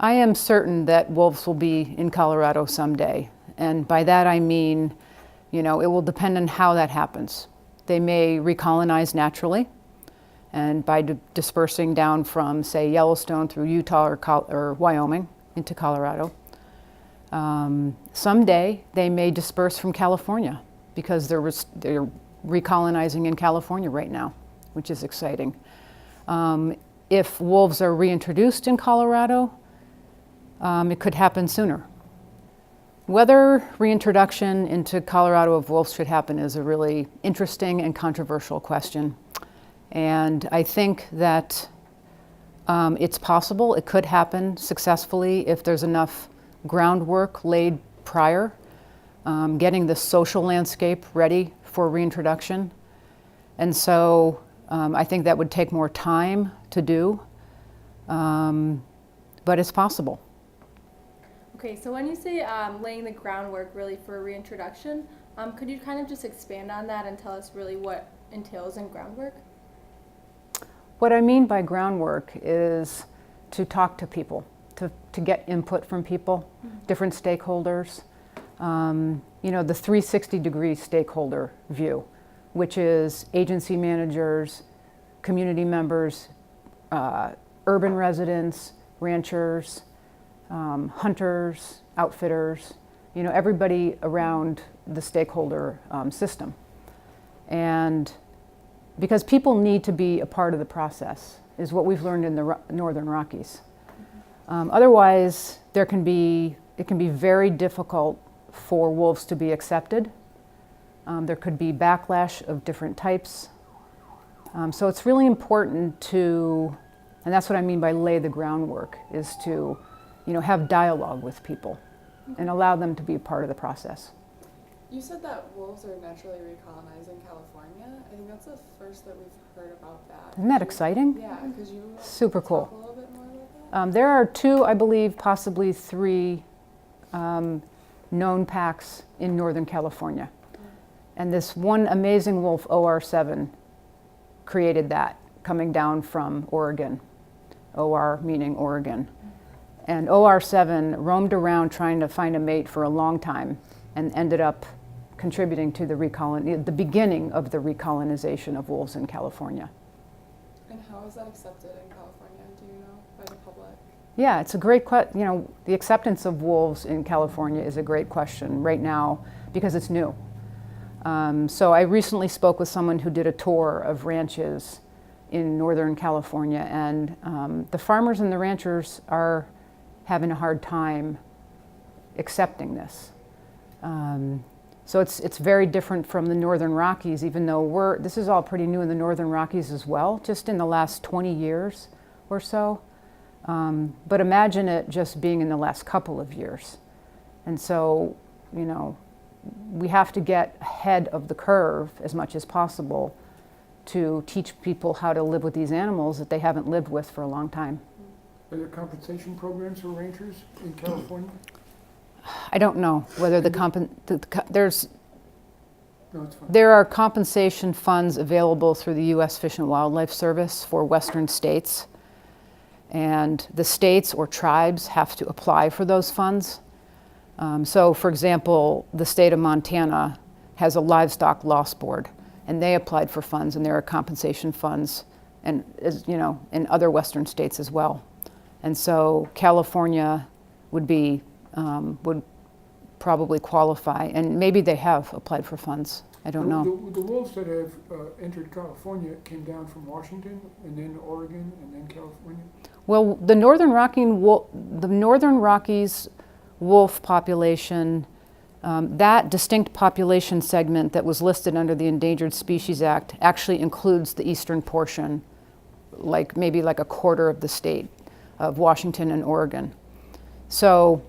I am certain that wolves will be in Colorado someday. And by that I mean, it will depend on how that happens. They may recolonize naturally, and by dispersing down from, say, Yellowstone through Utah or Wyoming into Colorado. Someday they may disperse from California because they're recolonizing in California right now, which is exciting. If wolves are reintroduced in Colorado, it could happen sooner. Whether reintroduction into Colorado of wolves should happen is a really interesting and controversial question. And I think that it's possible. It could happen successfully if there's enough groundwork laid prior, getting the social landscape ready for reintroduction. And so I think that would take more time to do, but it's possible. Okay, so when you say laying the groundwork really for reintroduction, could you kind of just expand on that and tell us really what entails in groundwork? What I mean by groundwork is to talk to people, to get input from people, different stakeholders. The 360-degree stakeholder view, which is agency managers, community members, urban residents, ranchers, hunters, outfitters, everybody around the stakeholder system. And because people need to be a part of the process, is what we've learned in the Northern Rockies. Otherwise, it can be very difficult for wolves to be accepted. There could be backlash of different types. So it's really important to, and that's what I mean by lay the groundwork, is to have dialogue with people and allow them to be a part of the process. You said that wolves are naturally recolonizing California. I think that's the first that we've heard about that. Isn't that exciting? Yeah, could you Super cool. talk a little bit more about that? There are 2, I believe, possibly 3 known packs in Northern California. And this one amazing wolf, OR7, created that, coming down from Oregon. OR meaning Oregon. And OR7 roamed around trying to find a mate for a long time and ended up contributing to the beginning of the recolonization of wolves in California. And how is that accepted in California, do you know, by the public? Yeah, it's a great question. The acceptance of wolves in California is a great question right now because it's new. So I recently spoke with someone who did a tour of ranches in Northern California, and the farmers and the ranchers are having a hard time accepting this. So it's very different from the Northern Rockies, even though this is all pretty new in the Northern Rockies as well, just in the last 20 years or so. But imagine it just being in the last couple of years. And so, we have to get ahead of the curve as much as possible to teach people how to live with these animals that they haven't lived with for a long time. Are there compensation programs for ranchers in California? I don't know whether No, it's fine. there are compensation funds available through the U.S. Fish and Wildlife Service for western states. And the states or tribes have to apply for those funds. So, for example, the state of Montana has a livestock loss board, and they applied for funds, and there are compensation funds, and in other western states as well. And so California would probably qualify, and maybe they have applied for funds. I don't know. The wolves that have entered California came down from Washington, and then Oregon, and then California? Well, the Northern Rockies wolf population, that distinct population segment that was listed under the Endangered Species Act actually includes the eastern portion, maybe like a quarter of the state of Washington and Oregon. So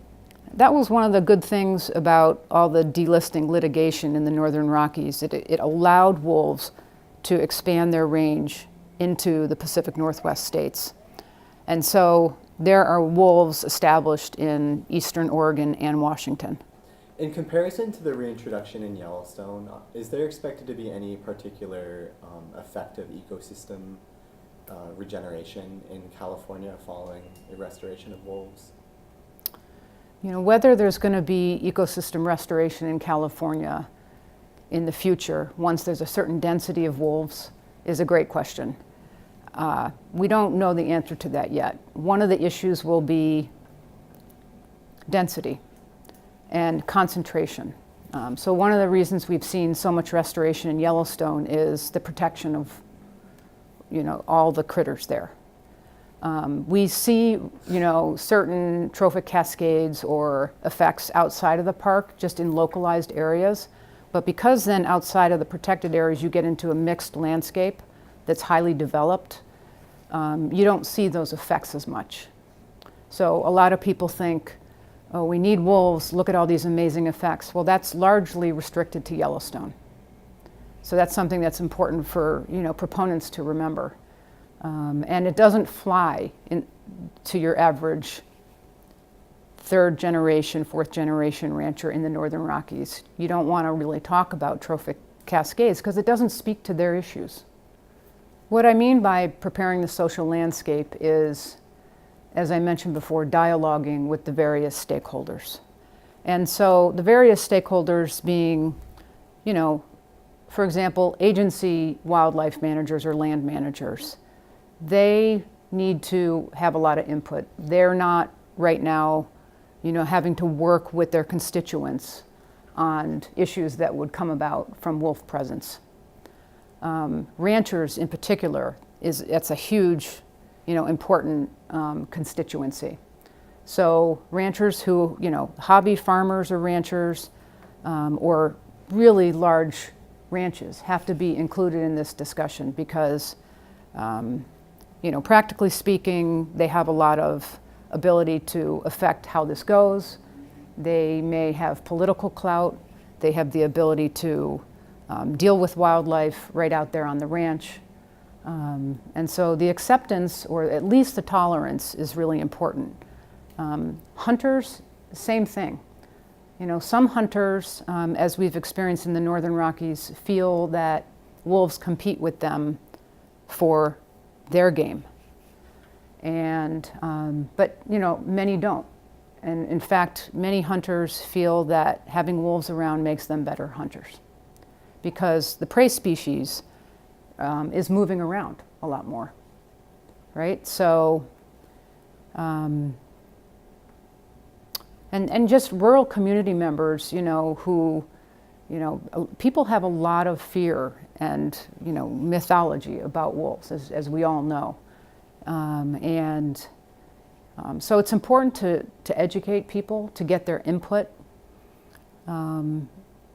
that was one of the good things about all the delisting litigation in the Northern Rockies. It allowed wolves to expand their range into the Pacific Northwest states. And so there are wolves established in eastern Oregon and Washington. In comparison to the reintroduction in Yellowstone, is there expected to be any particular effective ecosystem regeneration in California following the restoration of wolves? You know, whether there's going to be ecosystem restoration in California in the future, once there's a certain density of wolves, is a great question. We don't know the answer to that yet. One of the issues will be density and concentration. So one of the reasons we've seen so much restoration in Yellowstone is the protection of, you know, all the critters there. We see, you know, certain trophic cascades or effects outside of the park, just in localized areas. But because then outside of the protected areas you get into a mixed landscape that's highly developed, you don't see those effects as much. So a lot of people think, oh, we need wolves, look at all these amazing effects. Well, that's largely restricted to Yellowstone. So that's something that's important for, you know, proponents to remember. And it doesn't fly to your average third generation, fourth generation rancher in the Northern Rockies. You don't want to really talk about trophic cascades because it doesn't speak to their issues. What I mean by preparing the social landscape is, as I mentioned before, dialoguing with the various stakeholders. And so the various stakeholders being, you know, for example, agency wildlife managers or land managers, they need to have a lot of input. They're not right now, you know, having to work with their constituents on issues that would come about from wolf presence. Ranchers in particular, it's a huge, you know, important constituency. So ranchers who, you know, hobby farmers or ranchers or really large ranches have to be included in this discussion because, you know, practically speaking, they have a lot of ability to affect how this goes. They may have political clout. They have the ability to deal with wildlife right out there on the ranch. And so the acceptance, or at least the tolerance, is really important. Hunters, same thing. You know, some hunters, as we've experienced in the Northern Rockies, feel that wolves compete with them for their game. And, but, you know, many don't. And in fact, many hunters feel that having wolves around makes them better hunters because the prey species is moving around a lot more, right? So, and just rural community members, you know, who, you know, people have a lot of fear and, you know, mythology about wolves, as we all know. So it's important to educate people, to get their input,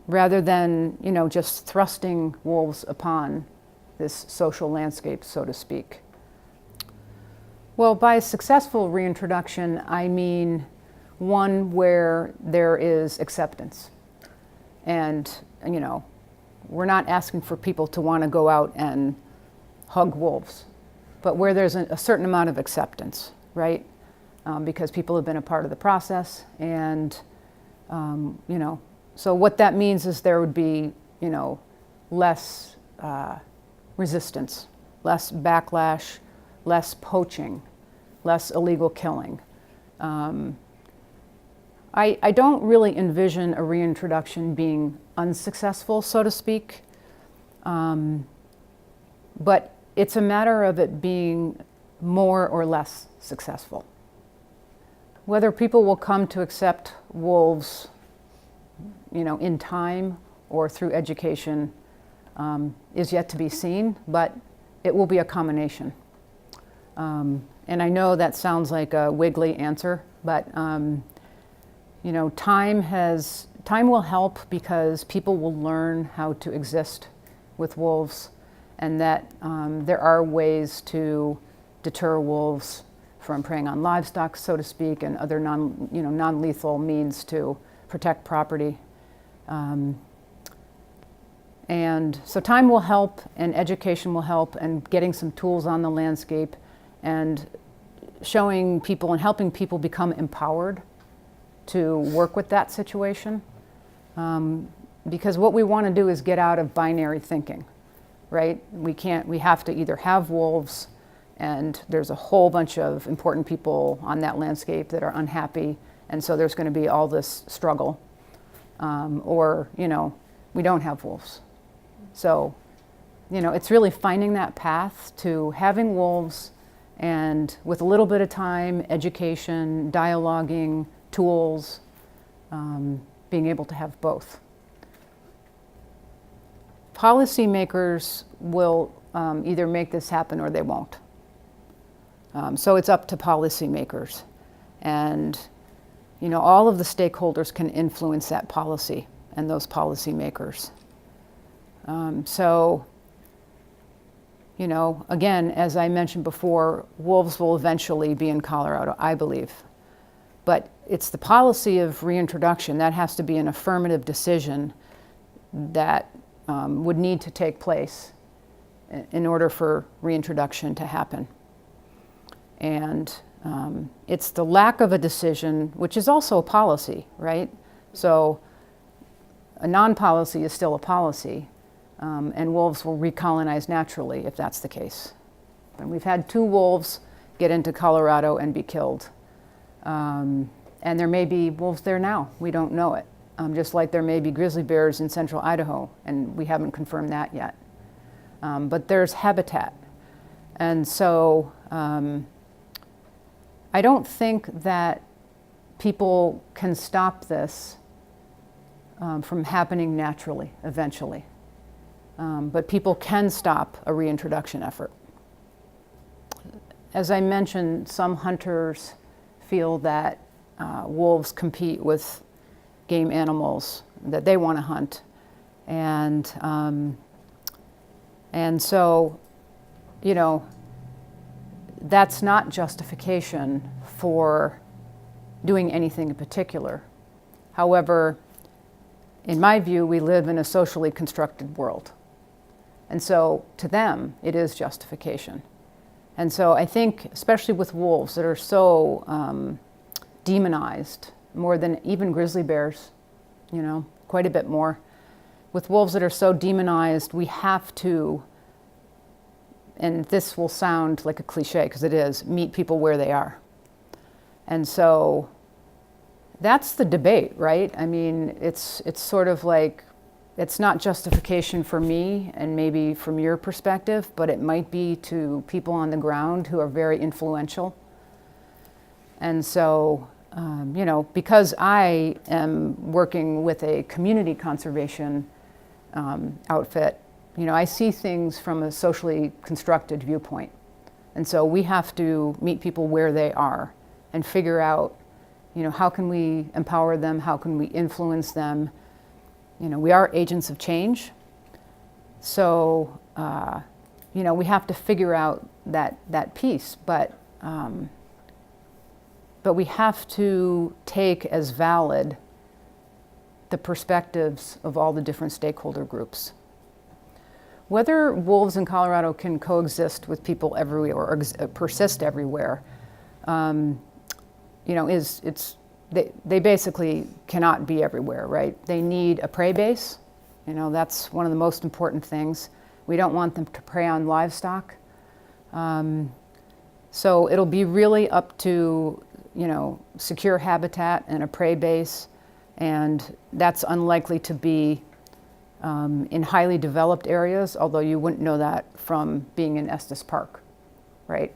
rather than, you know, just thrusting wolves upon this social landscape, so to speak. Well, by successful reintroduction, I mean one where there is acceptance. And, you know, we're not asking for people to want to go out and hug wolves, but where there's a certain amount of acceptance, right? Because people have been a part of the process, and you know, so what that means is there would be, you know, less resistance, less backlash, less poaching, less illegal killing. I don't really envision a reintroduction being unsuccessful, so to speak, but it's a matter of it being more or less successful. Whether people will come to accept wolves, you know, in time or through education is yet to be seen, but it will be a combination. And I know that sounds like a wiggly answer, but you know, time will help because people will learn how to exist with wolves, and that there are ways to deter wolves from preying on livestock, so to speak, and other non-lethal means to protect property. And so time will help, and education will help, and getting some tools on the landscape, and showing people and helping people become empowered to work with that situation. Because what we want to do is get out of binary thinking, right? We have to either have wolves, and there's a whole bunch of important people on that landscape that are unhappy, And so there's going to be all this struggle. Or, we don't have wolves. So, it's really finding that path to having wolves, and with a little bit of time, education, dialoguing, tools, being able to have both. Policymakers will either make this happen or they won't. So it's up to policymakers. And, all of the stakeholders can influence that policy and those policymakers. So, again, as I mentioned before, wolves will eventually be in Colorado, I believe. But it's the policy of reintroduction that has to be an affirmative decision that would need to take place in order for reintroduction to happen. And it's the lack of a decision, which is also a policy, right? So a non-policy is still a policy, and wolves will recolonize naturally if that's the case. And we've had 2 wolves get into Colorado and be killed. And there may be wolves there now, we don't know it. Just like there may be grizzly bears in central Idaho, and we haven't confirmed that yet. But there's habitat. And so I don't think that people can stop this from happening naturally, eventually. But people can stop a reintroduction effort. As I mentioned, some hunters feel that wolves compete with game animals that they want to hunt. And so, that's not justification for doing anything in particular. However, in my view, we live in a socially constructed world. And so to them, it is justification. And so I think, especially with wolves that are so demonized, more than even grizzly bears, quite a bit more. With wolves that are so demonized, we have to, and this will sound like a cliche because it is, meet people where they are. And so that's the debate, right? I mean, it's sort of like, it's not justification for me and maybe from your perspective, but it might be to people on the ground who are very influential. And so, because I am working with a community conservation outfit, I see things from a socially constructed viewpoint. And so we have to meet people where they are and figure out, how can we empower them? How can we influence them? We are agents of change. So, we have to figure out that piece, but we have to take as valid the perspectives of all the different stakeholder groups. Whether wolves in Colorado can coexist with people everywhere or persist everywhere, they basically cannot be everywhere, right? They need a prey base. That's one of the most important things. We don't want them to prey on livestock. So it'll be really up to, secure habitat and a prey base, and that's unlikely to be in highly developed areas, although you wouldn't know that from being in Estes Park, right?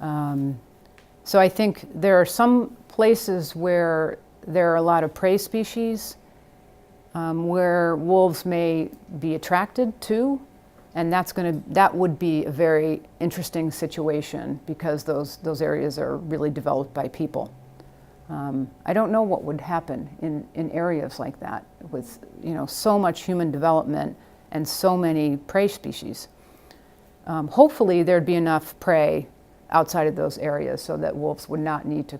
So I think there are some places where there are a lot of prey species where wolves may be attracted to, and that would be a very interesting situation because those areas are really developed by people. I don't know what would happen in areas like that with so much human development and so many prey species. Hopefully there'd be enough prey outside of those areas so that wolves would not need to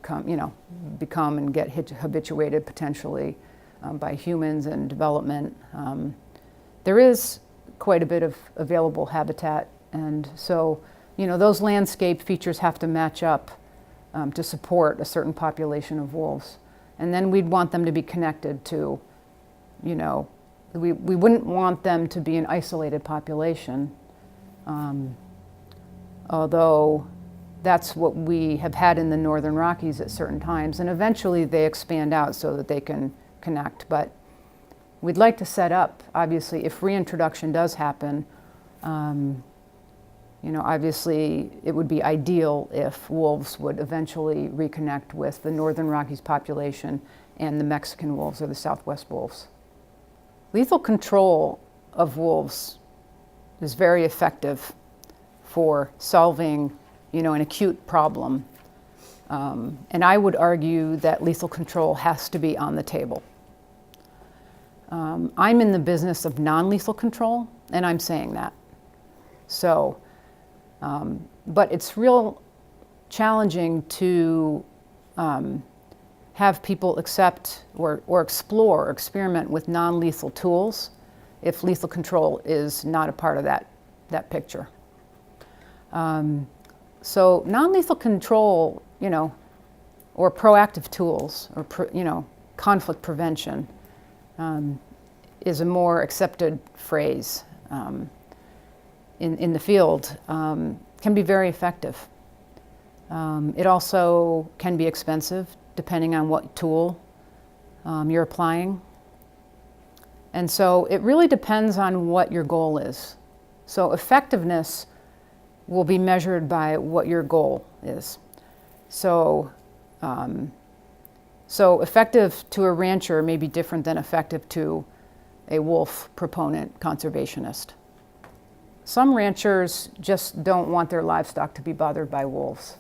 become and get habituated potentially by humans and development. There is quite a bit of available habitat, and so those landscape features have to match up to support a certain population of wolves. And then we'd want them to be connected to, we wouldn't want them to be an isolated population, although That's what we have had in the Northern Rockies at certain times, and eventually they expand out so that they can connect. But we'd like to set up, obviously, if reintroduction does happen, obviously it would be ideal if wolves would eventually reconnect with the Northern Rockies population and the Mexican wolves or the Southwest wolves. Lethal control of wolves is very effective for solving, an acute problem. And I would argue that lethal control has to be on the table. I'm in the business of non-lethal control, and I'm saying that. So, but it's real challenging to have people accept or explore or experiment with non-lethal tools if lethal control is not a part of that picture. So non-lethal control, or proactive tools, or conflict prevention, is a more accepted phrase in the field, can be very effective. It also can be expensive depending on what tool you're applying. And so it really depends on what your goal is. So effectiveness will be measured by what your goal is. So, so effective to a rancher may be different than effective to a wolf proponent conservationist. Some ranchers just don't want their livestock to be bothered by wolves.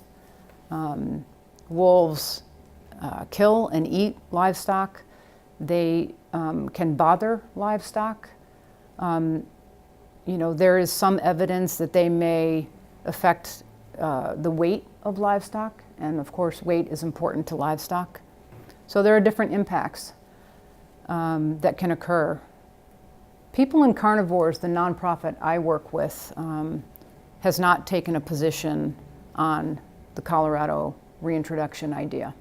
Wolves kill and eat livestock. They can bother livestock. There is some evidence that they may affect the weight of livestock, and of course weight is important to livestock. So there are different impacts that can occur. People in Carnivores, the nonprofit I work with, has not taken a position on the Colorado reintroduction idea.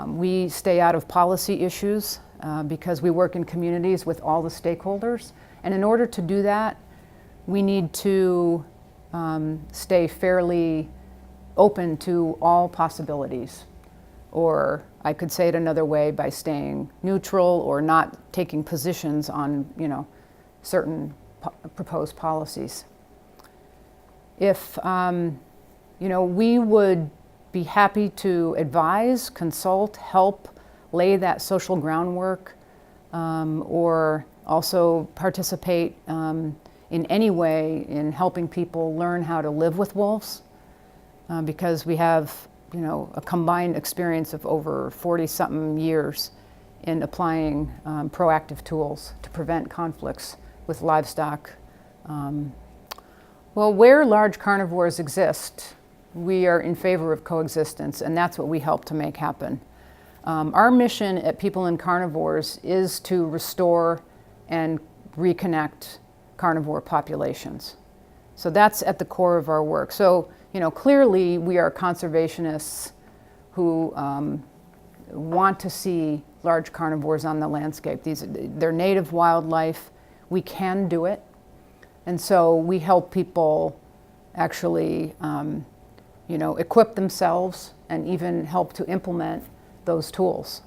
We stay out of policy issues because we work in communities with all the stakeholders, and in order to do that, we need to stay fairly open to all possibilities. Or I could say it another way by staying neutral or not taking positions on, certain proposed policies. If, we would be happy to advise, consult, help, lay that social groundwork, or also participate in any way in helping people learn how to live with wolves, because we have, a combined experience of over 40-something years in applying proactive tools to prevent conflicts with livestock. Well, where large carnivores exist, we are in favor of coexistence, and that's what we help to make happen. Our mission at People in Carnivores is to restore and reconnect carnivore populations. So that's at the core of our work. So, clearly we are conservationists who want to see large carnivores on the landscape. They're native wildlife. We can do it. And so we help people actually, equip themselves and even help to implement those tools.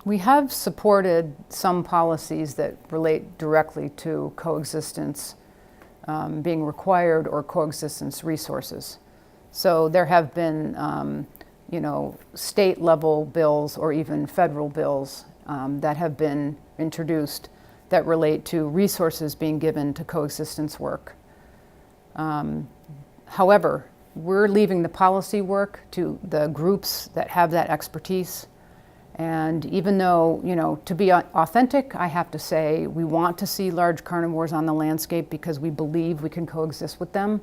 We have supported some policies that relate directly to coexistence being required or coexistence resources. So there have been, state level bills or even federal bills that have been introduced that relate to resources being given to coexistence work. However, we're leaving the policy work to the groups that have that expertise. And even though, to be authentic, I have to say we want to see large carnivores on the landscape because we believe we can coexist with them.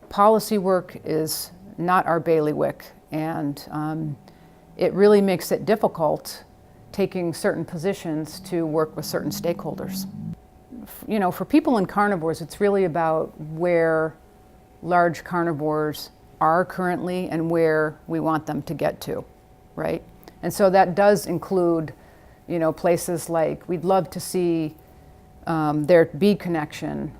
Policy work is not our bailiwick, and it really makes it difficult taking certain positions to work with certain stakeholders. For People in Carnivores, it's really about where large carnivores are currently and where we want them to get to, right? And so that does include, places like we'd love to see there be connection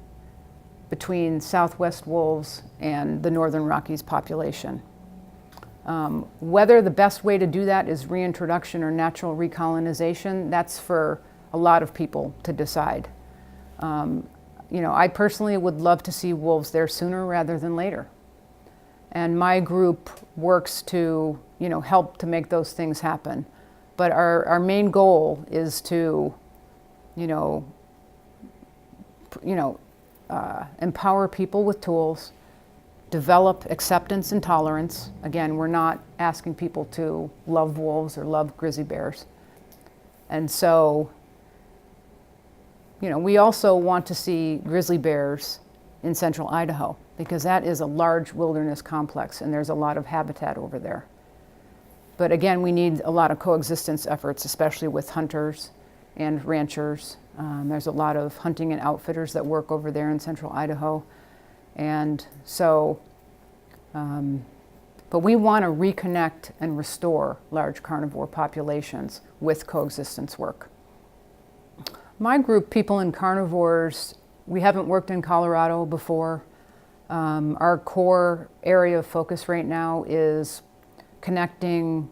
between Southwest wolves and the Northern Rockies population. Whether the best way to do that is reintroduction or natural recolonization, that's for a lot of people to decide. I personally would love to see wolves there sooner rather than later. And my group works to, help to make those things happen. But our main goal is to, empower people with tools, develop acceptance and tolerance. Again, we're not asking people to love wolves or love grizzly bears. And so, we also want to see grizzly bears in central Idaho, because that is a large wilderness complex and there's a lot of habitat over there. But again, we need a lot of coexistence efforts, especially with hunters and ranchers. There's a lot of hunting and outfitters that work over there in central Idaho. And so, but we want to reconnect and restore large carnivore populations with coexistence work. My group, People and Carnivores, we haven't worked in Colorado before. Our core area of focus right now is connecting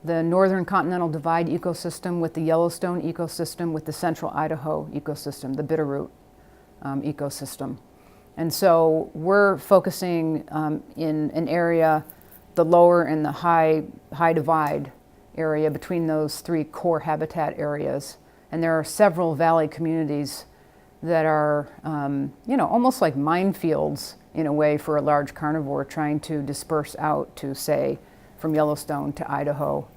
the Northern Continental Divide ecosystem with the Yellowstone ecosystem with the Central Idaho ecosystem, the Bitterroot ecosystem. And so we're focusing in an area, the lower and the high divide area between those three core habitat areas. And there are several valley communities that are, almost like minefields in a way for a large carnivore trying to disperse out to, say, from Yellowstone to Idaho.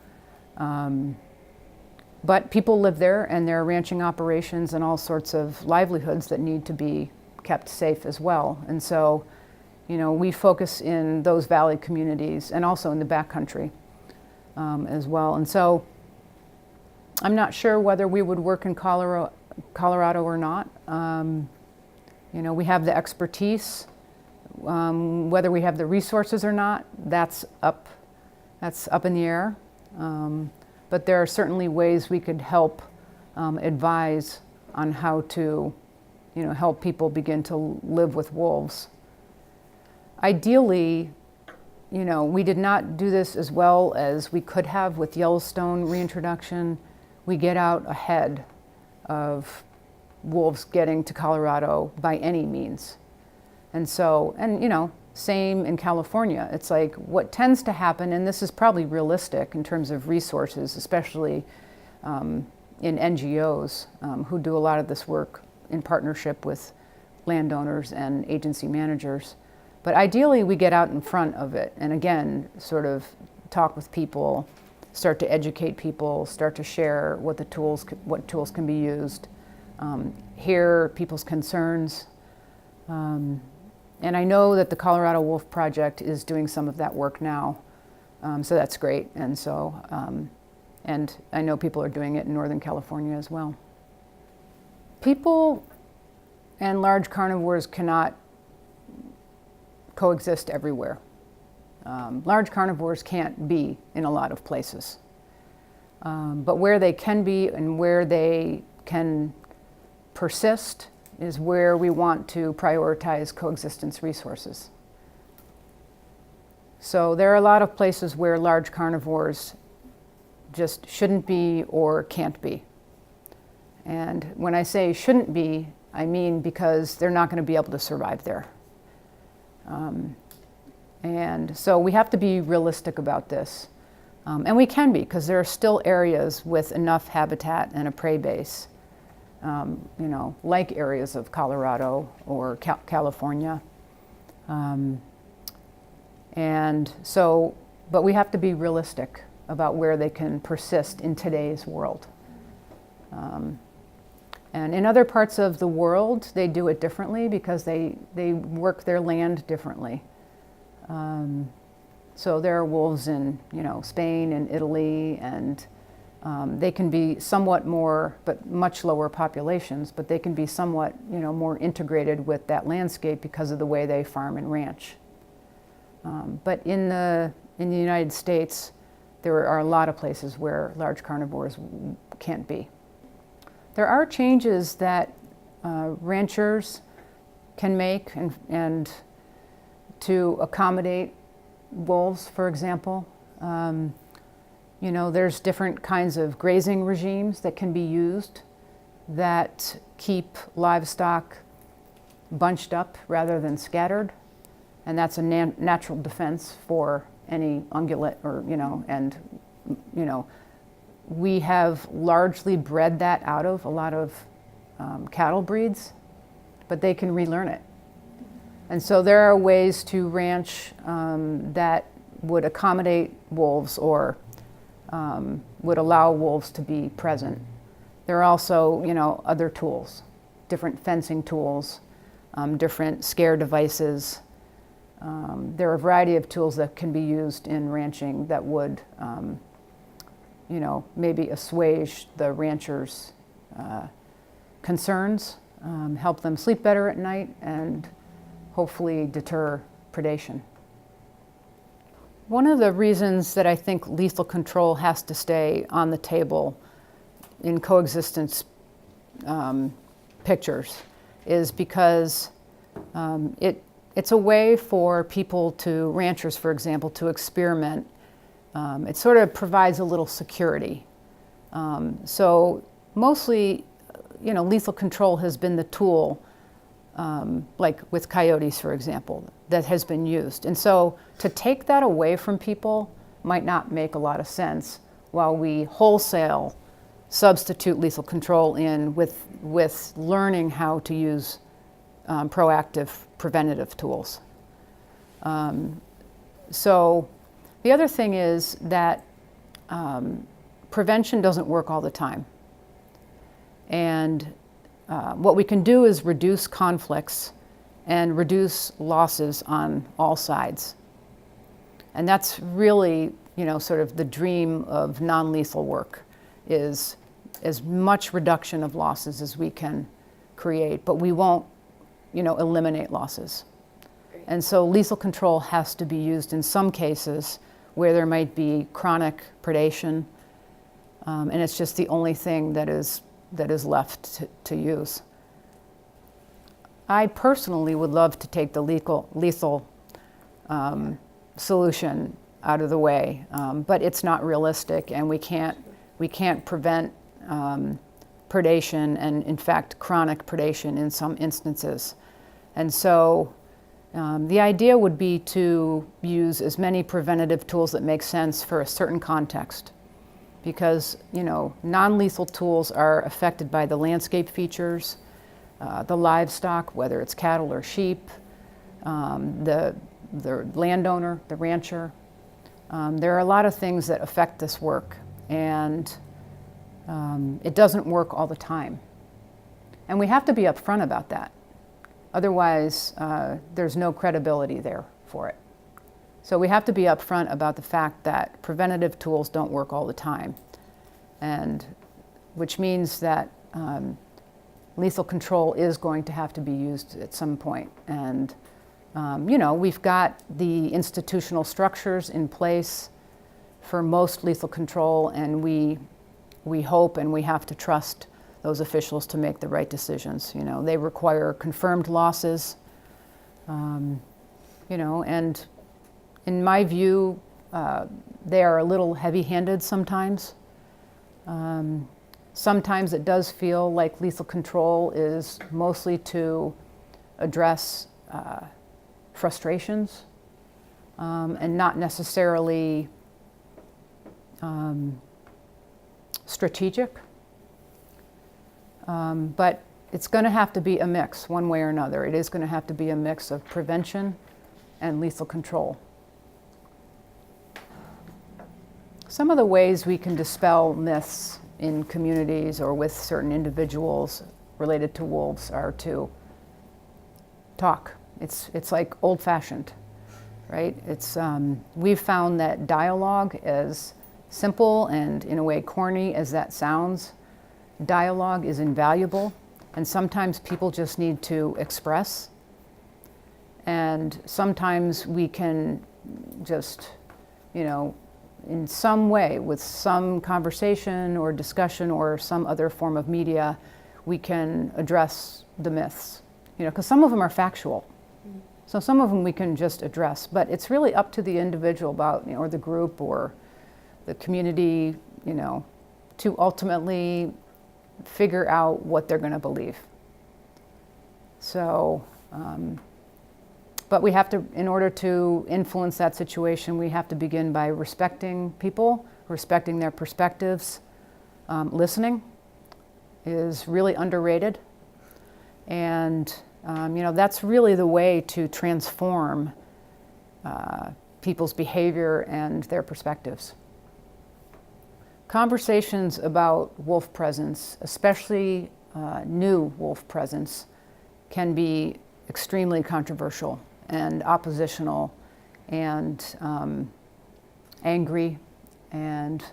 But people live there, and there are ranching operations and all sorts of livelihoods that need to be kept safe as well. And so, we focus in those valley communities and also in the backcountry as well. And so I'm not sure whether we would work in Colorado or not. We have the expertise. Whether we have the resources or not, that's up in the air. But there are certainly ways we could help advise on how to, help people begin to live with wolves. Ideally, we did not do this as well as we could have with Yellowstone reintroduction. We get out ahead of wolves getting to Colorado by any means. And so, same in California. It's like what tends to happen, and this is probably realistic in terms of resources, especially in NGOs who do a lot of this work in partnership with landowners and agency managers. But ideally, we get out in front of it and again, sort of talk with people, start to educate people, start to share what tools can be used, hear people's concerns. And I know that the Colorado Wolf Project is doing some of that work now, so that's great. And so, and I know people are doing it in Northern California as well. People and large carnivores cannot coexist everywhere. Large carnivores can't be in a lot of places. But where they can be and where they can persist is where we want to prioritize coexistence resources. So there are a lot of places where large carnivores just shouldn't be or can't be. And when I say shouldn't be, I mean because they're not going to be able to survive there. And so we have to be realistic about this. And we can be, because there are still areas with enough habitat and a prey base, like areas of Colorado or California. And so, but we have to be realistic about where they can persist in today's world. And in other parts of the world, they do it differently because they work their land differently. So there are wolves in, Spain and Italy, and they can be somewhat more, but much lower populations, but they can be somewhat, more integrated with that landscape because of the way they farm and ranch. But in the United States, there are a lot of places where large carnivores can't be. There are changes that ranchers can make and to accommodate wolves, for example. You know, there's different kinds of grazing regimes that can be used that keep livestock bunched up rather than scattered, and that's a natural defense for any ungulate or, you know, and, you know, we have largely bred that out of a lot of cattle breeds, but they can relearn it. And so there are ways to ranch that would accommodate wolves or would allow wolves to be present. There are also, you know, other tools, different fencing tools, different scare devices. There are a variety of tools that can be used in ranching that would, you know, maybe assuage the ranchers' concerns, help them sleep better at night, and hopefully deter predation. One of the reasons that I think lethal control has to stay on the table in coexistence pictures is because it's a way for people to, ranchers for example, to experiment. It sort of provides a little security. So mostly, you know, lethal control has been the tool, like with coyotes, for example, that has been used. And so to take that away from people might not make a lot of sense while we wholesale substitute lethal control in with learning how to use proactive preventative tools. So the other thing is that prevention doesn't work all the time. And what we can do is reduce conflicts and reduce losses on all sides. And that's really, you know, sort of the dream of non-lethal work, is as much reduction of losses as we can create, but we won't, you know, eliminate losses. And so lethal control has to be used in some cases where there might be chronic predation, and it's just the only thing that is left to use. I personally would love to take the lethal solution out of the way, but it's not realistic, and we can't prevent predation and, in fact, chronic predation in some instances. And so the idea would be to use as many preventative tools that make sense for a certain context, because, you know, non-lethal tools are affected by the landscape features, the livestock, whether it's cattle or sheep, the landowner, the rancher. There are a lot of things that affect this work, and it doesn't work all the time. And we have to be upfront about that. Otherwise, there's no credibility there for it. So we have to be upfront about the fact that preventative tools don't work all the time, and which means that lethal control is going to have to be used at some point. And you know, we've got the institutional structures in place for most lethal control, and we hope and we have to trust those officials to make the right decisions. You know, they require confirmed losses, you know, and in my view, they are a little heavy-handed sometimes. Sometimes it does feel like lethal control is mostly to address frustrations and not necessarily strategic. But it's going to have to be a mix one way or another. It is going to have to be a mix of prevention and lethal control. Some of the ways we can dispel myths in communities or with certain individuals related to wolves are to talk. It's like old-fashioned, right? We've found that dialogue, as simple and in a way corny as that sounds, dialogue is invaluable, and sometimes people just need to express, and sometimes we can just, you know, in some way, with some conversation or discussion or some other form of media, we can address the myths because some of them are factual. So some of them we can just address, but it's really up to the individual about, or the group or the community, to ultimately figure out what they're going to believe. So, but we have to, in order to influence that situation, we have to begin by respecting people, respecting their perspectives. Listening is really underrated. And, that's really the way to transform people's behavior and their perspectives. Conversations about wolf presence, especially new wolf presence, can be extremely controversial and oppositional and angry. And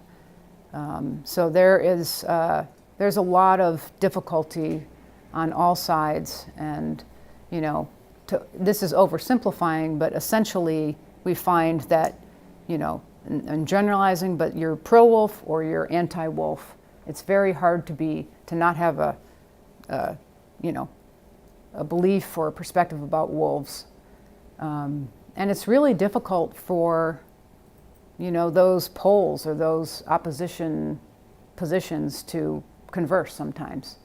so there's a lot of difficulty on all sides, and this is oversimplifying, but essentially we find that and generalizing, but you're pro-wolf or you're anti-wolf. It's very hard to not have a belief or a perspective about wolves, and it's really difficult for those poles or those opposition positions to converse sometimes.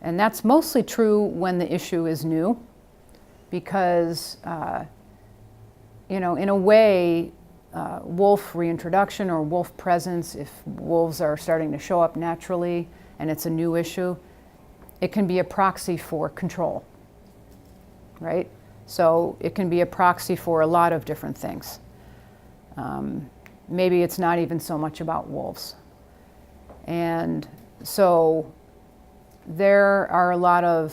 And that's mostly true when the issue is new, because, in a way, wolf reintroduction or wolf presence, if wolves are starting to show up naturally and it's a new issue, it can be a proxy for control, right? So it can be a proxy for a lot of different things. Maybe it's not even so much about wolves. And so there are a lot of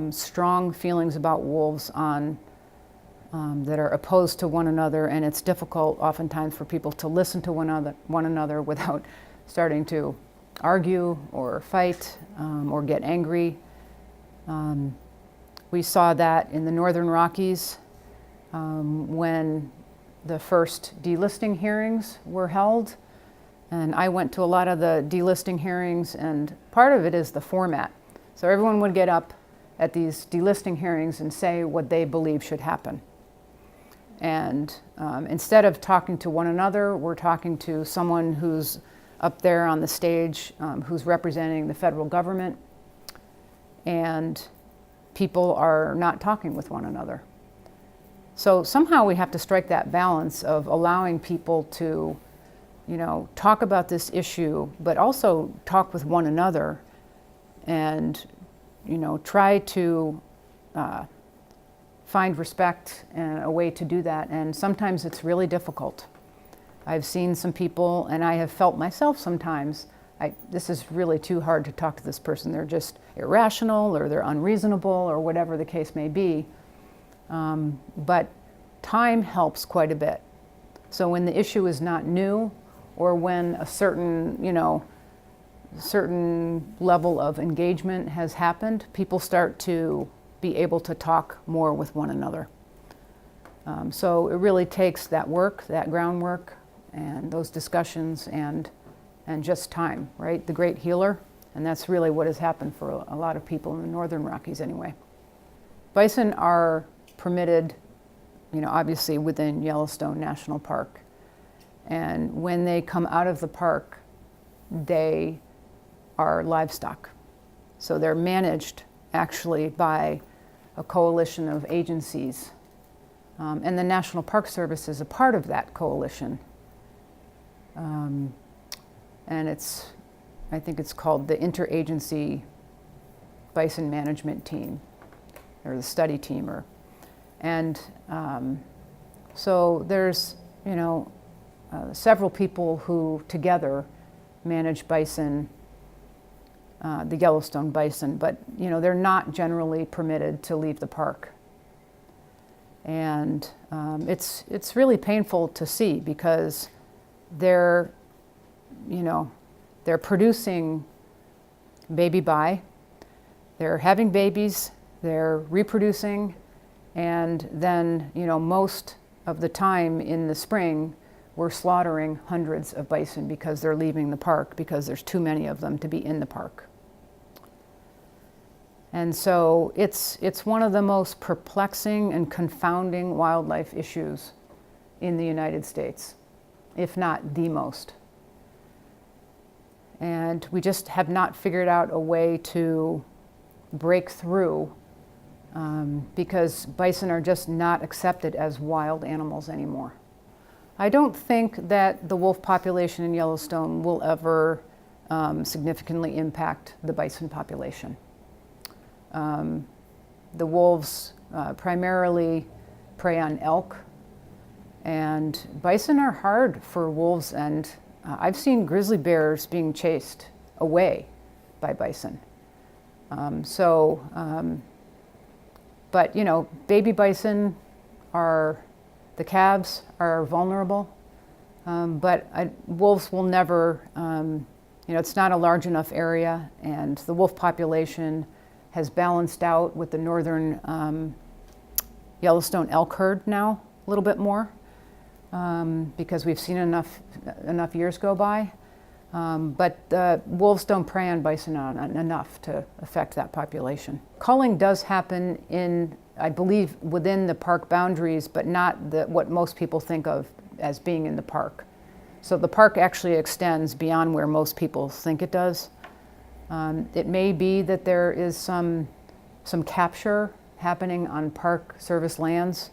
strong feelings about wolves that are opposed to one another, and it's difficult oftentimes for people to listen to one another without starting to argue or fight or get angry. We saw that in the Northern Rockies when the first delisting hearings were held. And I went to a lot of the delisting hearings, and part of it is the format. So everyone would get up at these delisting hearings and say what they believe should happen. And instead of talking to one another, we're talking to someone who's up there on the stage, who's representing the federal government, and people are not talking with one another. So somehow we have to strike that balance of allowing people to talk about this issue, but also talk with one another and, try to find respect and a way to do that. And sometimes it's really difficult. I've seen some people, and I have felt myself sometimes, this is really too hard to talk to this person. They're just irrational, or they're unreasonable, or whatever the case may be. But time helps quite a bit. So when the issue is not new, or when a certain level of engagement has happened, people start to be able to talk more with one another. So it really takes that work, that groundwork, and those discussions, and just time, right? The great healer, and that's really what has happened for a lot of people in the Northern Rockies anyway. Bison are permitted, obviously within Yellowstone National Park. And when they come out of the park, they are livestock. So they're managed actually by a coalition of agencies. And the National Park Service is a part of that coalition. And I think it's called the Interagency Bison Management Team, or the study team. So there's, several people who together manage bison, the Yellowstone bison, but they're not generally permitted to leave the park. And it's really painful to see, because they're producing baby by, they're having babies, they're reproducing, and then most of the time in the spring we're slaughtering hundreds of bison because they're leaving the park because there's too many of them to be in the park. And so it's one of the most perplexing and confounding wildlife issues in the United States, if not the most. And we just have not figured out a way to break through because bison are just not accepted as wild animals anymore. I don't think that the wolf population in Yellowstone will ever significantly impact the bison population. The wolves primarily prey on elk, and bison are hard for wolves, and I've seen grizzly bears being chased away by bison. But you know, baby bison the calves are vulnerable, but wolves will never, you know, it's not a large enough area, and the wolf population has balanced out with the northern Yellowstone elk herd now a little bit more, because we've seen enough years go by. But wolves don't prey on bison enough to affect that population. Culling does happen in, I believe, within the park boundaries, but not what most people think of as being in the park. So the park actually extends beyond where most people think it does. It may be that there is some capture happening on Park Service lands.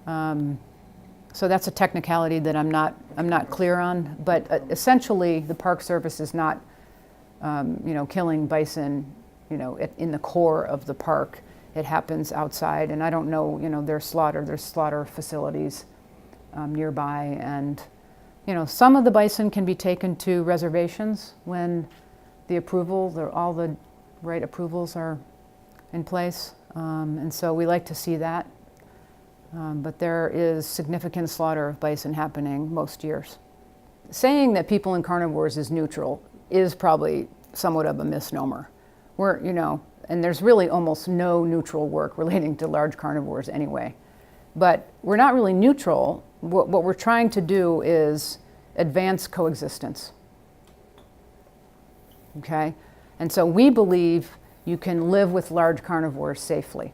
So that's a technicality that I'm not clear on. But essentially, the Park Service is not, you know, killing bison, you know, in the core of the park. It happens outside, and I don't know, you know, there's slaughter facilities nearby, and you know, some of the bison can be taken to reservations when all the right approvals are in place, and so we like to see that. But there is significant slaughter of bison happening most years. Saying that people in carnivores is neutral is probably somewhat of a misnomer. You know, and there's really almost no neutral work relating to large carnivores anyway. But we're not really neutral. What we're trying to do is advance coexistence. Okay? And so we believe you can live with large carnivores safely.